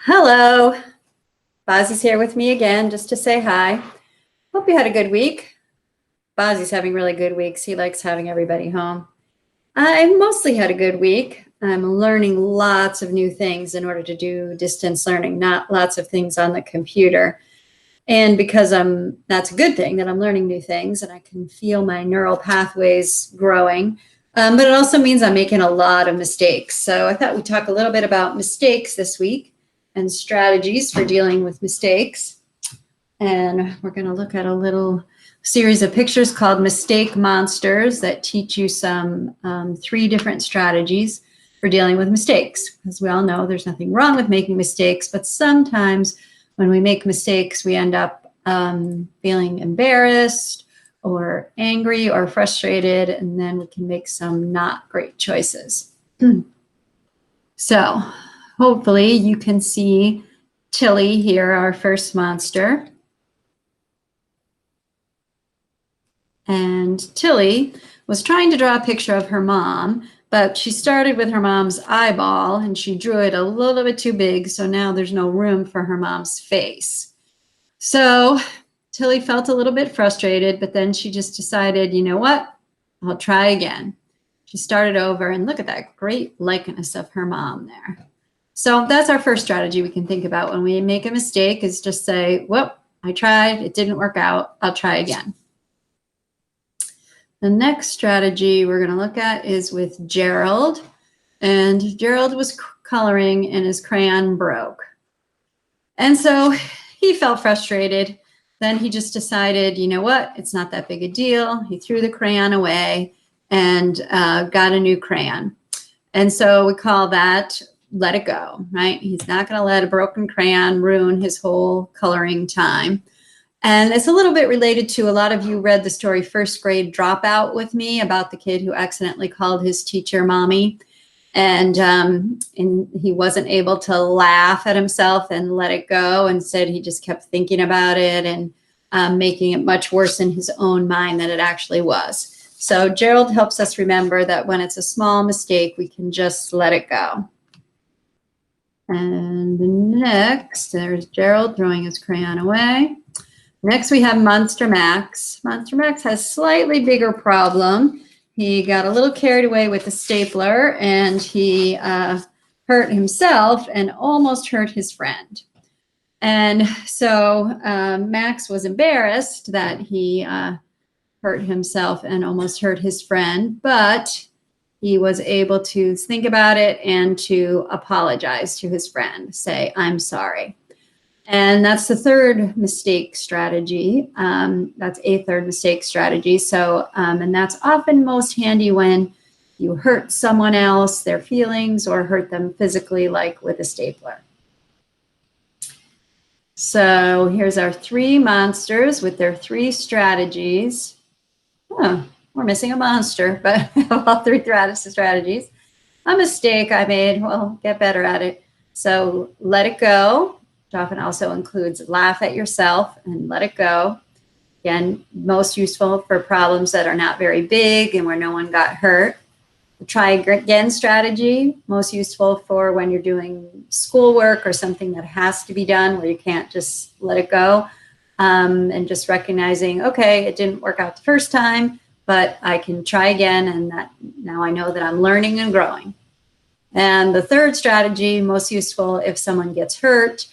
Hello, Bozzy's here with me again just to say hi. Hope you had a good week. Bozzy's having really good weeks. He likes having everybody home. I mostly had a good week. I'm learning lots of new things in order to do distance learning, not lots of things on the computer. And because that's a good thing that I'm learning new things and I can feel my neural pathways growing. But it also means I'm making a lot of mistakes. So I thought we'd talk a little bit about mistakes this week and strategies for dealing with mistakes. And we're going to look at a little series of pictures called Mistake Monsters that teach you some 3 different strategies for dealing with mistakes. As we all know, there's nothing wrong with making mistakes, but sometimes when we make mistakes, we end up feeling embarrassed or angry or frustrated, and then we can make some not great choices. So hopefully you can see Tilly here, our first monster. And Tilly was trying to draw a picture of her mom, but she started with her mom's eyeball and she drew it a little bit too big, so now there's no room for her mom's face. So Tilly felt a little bit frustrated, but then she just decided, you know what? I'll try again. She started over, and look at that great likeness of her mom there. So that's our first strategy we can think about when we make a mistake, is just say, well, I tried, it didn't work out, I'll try again. The next strategy we're going to look at is with Gerald. And Gerald was coloring and his crayon broke. And so he felt frustrated. Then he just decided, you know what, it's not that big a deal. He threw the crayon away and got a new crayon. And so we call that let it go, right? He's not going to let a broken crayon ruin his whole coloring time. And it's a little bit related to, a lot of you read the story First Grade Dropout with me about the kid who accidentally called his teacher mommy. And he wasn't able to laugh at himself and let it go. Instead, he just kept thinking about it and making it much worse in his own mind than it actually was. So Gerald helps us remember that when it's a small mistake, we can just let it go. And next, there's Gerald throwing his crayon away. Next, we have Monster Max. Monster Max has a slightly bigger problem. He got a little carried away with the stapler, and he hurt himself and almost hurt his friend. And so Max was embarrassed that he hurt himself and almost hurt his friend, but he was able to think about it and to apologize to his friend, say, I'm sorry. And that's the third mistake strategy. That's a third mistake strategy. So, and that's often most handy when you hurt someone else, their feelings, or hurt them physically, like with a stapler. So here's our 3 monsters with their 3 strategies. Oh, we're missing a monster, but all 3 strategies. A mistake I made, well, get better at it. So let it go, which often also includes laugh at yourself and let it go. Again, most useful for problems that are not very big and where no one got hurt. The try again strategy, most useful for when you're doing schoolwork or something that has to be done where you can't just let it go. And just recognizing, okay, it didn't work out the first time, but I can try again, and that now I know that I'm learning and growing. And the third strategy, most useful if someone gets hurt,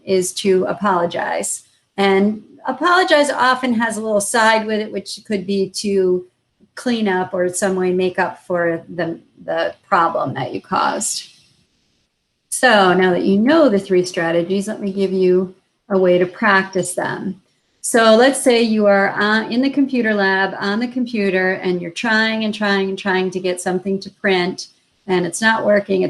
is to apologize. And apologize often has a little side with it, which could be to clean up or in some way make up for the problem that you caused. So now that you know the 3 strategies, let me give you a way to practice them. So let's say you are in the computer lab on the computer and you're trying and trying and trying to get something to print, and it's not working,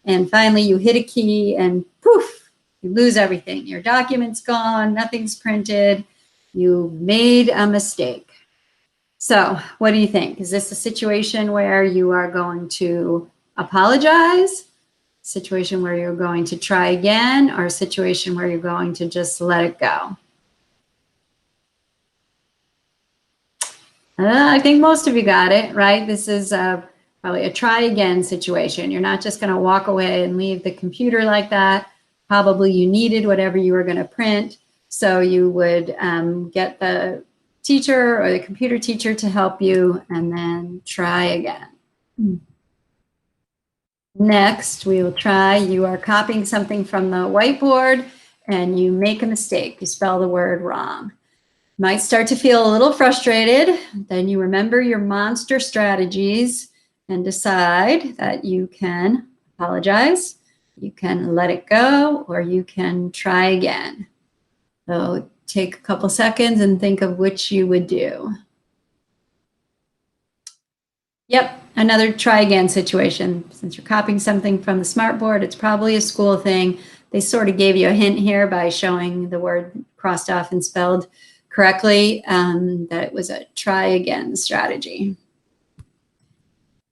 and finally you hit a key and poof, you lose everything. Your document's gone, nothing's printed, you made a mistake. So what do you think? Is this a situation where you are going to apologize? Situation where you're going to try again, or a situation where you're going to just let it go? I think most of you got it, right? This is probably a try again situation. You're not just going to walk away and leave the computer like that. Probably you needed whatever you were going to print. So you would get the teacher or the computer teacher to help you and then try again. Next, we will try, you are copying something from the whiteboard and you make a mistake. You spell the word wrong. You might start to feel a little frustrated. Then you remember your monster strategies and decide that you can apologize, you can let it go, or you can try again. So take a couple seconds and think of which you would do. Yep, another try again situation. Since you're copying something from the smartboard, it's probably a school thing. They sort of gave you a hint here by showing the word crossed off and spelled correctly, that it was a try again strategy.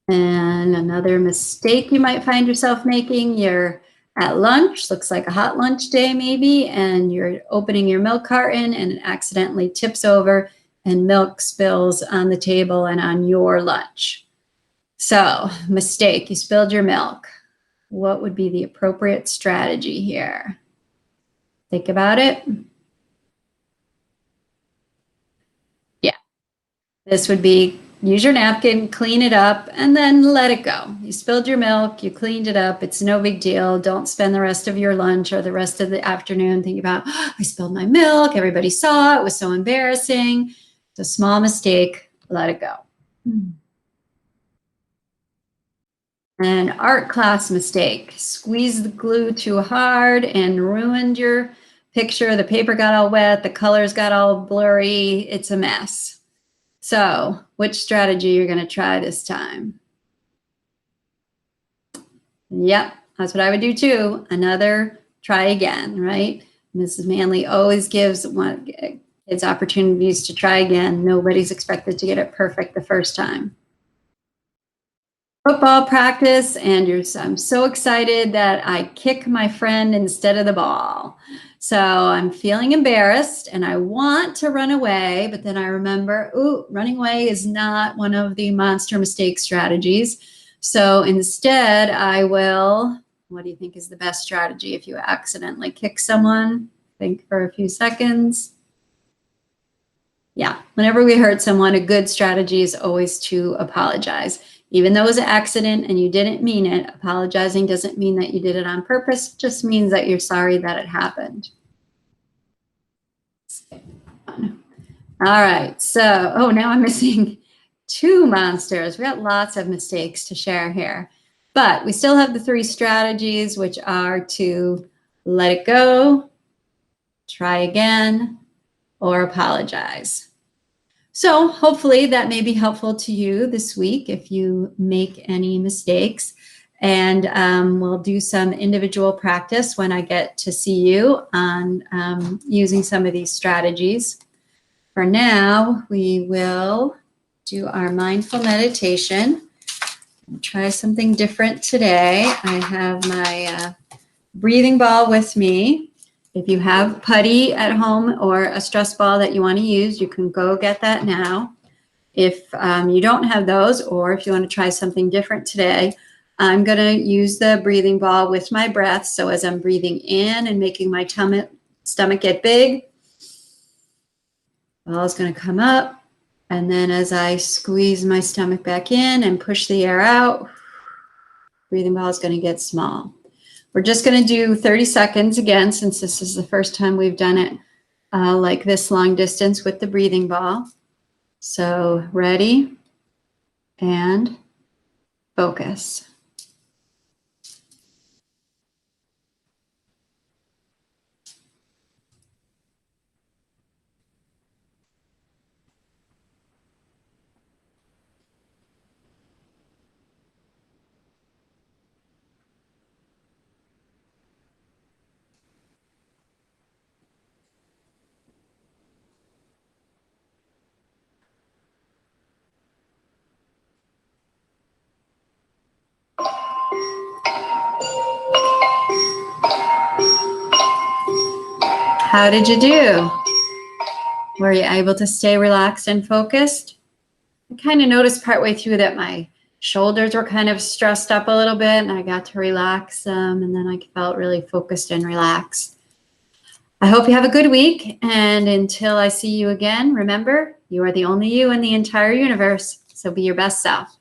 And another mistake you might find yourself making, you're at lunch, looks like a hot lunch day maybe, and you're opening your milk carton and it accidentally tips over and milk spills on the table and on your lunch. So, mistake, you spilled your milk. What would be the appropriate strategy here? Think about it. Yeah, this would be use your napkin, clean it up, and then let it go. You spilled your milk, you cleaned it up, it's no big deal. Don't spend the rest of your lunch or the rest of the afternoon thinking about, oh, I spilled my milk, everybody saw it was so embarrassing. It's a small mistake, let it go. An art class mistake. Squeezed the glue too hard and ruined your picture. The paper got all wet, the colors got all blurry. It's a mess. So, which strategy you're going to try this time? Yep, that's what I would do too. Another try again, right? Mrs. Manley always gives kids opportunities to try again. Nobody's expected to get it perfect the first time. Football practice, and I'm so excited that I kick my friend instead of the ball. So I'm feeling embarrassed and I want to run away, but then I remember, ooh, running away is not one of the monster mistake strategies. So instead I will, what do you think is the best strategy if you accidentally kick someone? Think for a few seconds. Yeah, whenever we hurt someone, a good strategy is always to apologize. Even though it was an accident and you didn't mean it, apologizing doesn't mean that you did it on purpose, it just means that you're sorry that it happened. All right, so, oh, now I'm missing 2 monsters. We got lots of mistakes to share here, but we still have the 3 strategies, which are to let it go, try again, or apologize. So hopefully that may be helpful to you this week if you make any mistakes. And we'll do some individual practice when I get to see you on using some of these strategies. For now, we will do our mindful meditation. Try something different today. I have my breathing ball with me. If you have putty at home or a stress ball that you want to use, you can go get that now. If you don't have those, or if you want to try something different today, I'm going to use the breathing ball with my breath. So as I'm breathing in and making my stomach get big, the ball is going to come up. And then as I squeeze my stomach back in and push the air out, breathing ball is going to get small. We're just going to do 30 seconds again, since this is the first time we've done it like this long distance with the breathing ball. So ready and focus. How did you do? Were you able to stay relaxed and focused? I kind of noticed partway through that my Shoulders were kind of stressed up a little bit, and I got to relax them, and then I felt really focused and relaxed. I hope you have a good week, and until I see you again, remember, you are the only you in the entire universe, so be your best self.